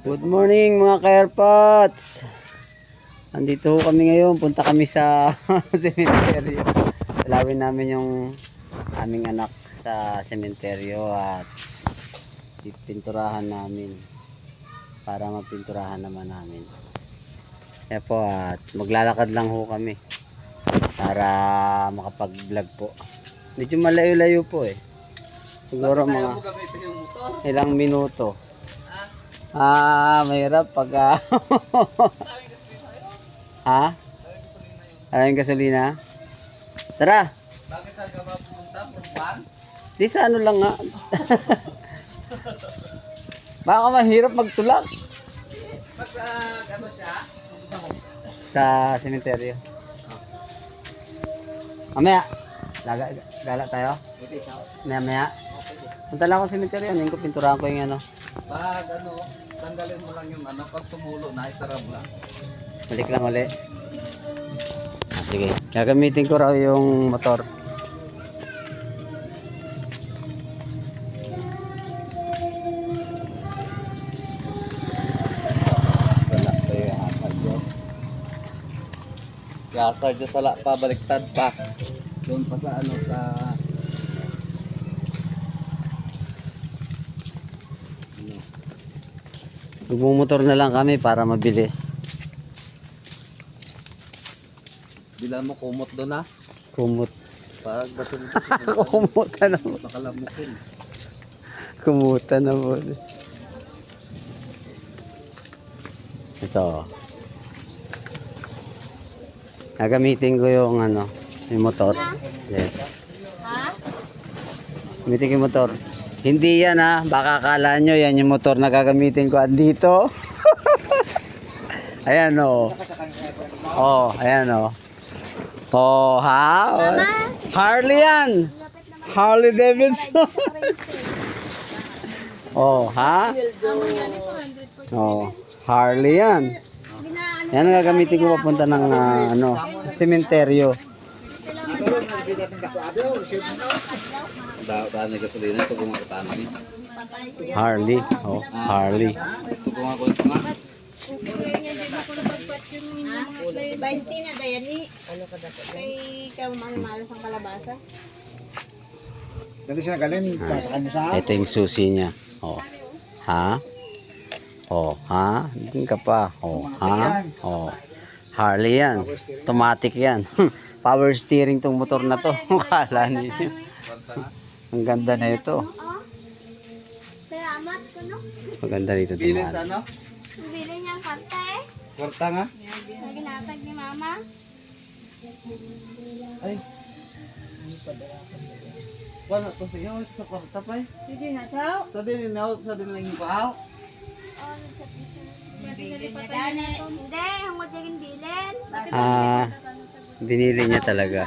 Good morning mga ka-airpods. Andito kami ngayon. Punta kami sa sementeryo. Dalawin namin yung aming anak sa sementeryo at pinturahan namin para mapinturahan naman namin. Kaya po at maglalakad lang ho kami para makapag-vlog po. Medyo malayo-layo po eh. Siguro mga ilang minuto. Mahirap pag ha? Ayun gasolina. Tara. Bakit saan ka mapupunta? Purban? Di sa ano lang nga. Baka mahirap magtulak. Pag ano siya? Sa sementeryo. Mamaya. Gala tayo. Mamaya. Punta lang ako sa sementeryo. Hindi ko pinturahan ko yung ano. Pag ano, tanggalin mo lang yung ano, pag tumulo na, isarap lang. Balik lang ulit. Sige. Gagamitin ko raw yung motor. Wala pa yung asal dyan. Gasar dyan sa pa, baliktad pa. Doon pa sa ano, sa... Magmumotor na lang kami para mabilis. Bilang mo kumot doon ha. Kumot. Parang bato dito. Kumuta na mo. Nakalamukin. Kumuta na mo. Ito. Gagamitin ko yung ano, yung motor. Yes. Ha? Gamitin ko yung motor. Hindi yan ha. Baka akala nyo yan yung motor na gagamitin ko andito. Ayan o. Oh, ayan o. Oh, ha? Harley yan. Harley Davidson. Oh, ha? Oh, Harley yan. Yan ang gagamitin ko papunta ng ano, sementeryo. Daan na gasolina, ito kung makatano niya. Harley. Oh, Harley. Ito kung ako ito nga. Benzina dayan ni. Ano ka dapat? Kay kamahal-mahal sang kalabasa. Dali siya galing, pasakan mo sa Ito yung susi niya. Oh. Ha? Oh, ha? Hindi ka pa. Oh, ha? Oh. Harley yan. Automatic yan. Power steering tong motor na to. Kala niyo. Ang ganda na ito. Salamat ko no. Maganda nito Bilin sa tingnan. ano? Bili niya ang kanta eh. Kwarta nga? Sa ginatag ni mama. Ay. Wala to siya, sa kwarta pa eh. Sige na saw. Sa din sa din lang yung paaw. Oh, hindi, hangod yung bilin. Binili niya talaga.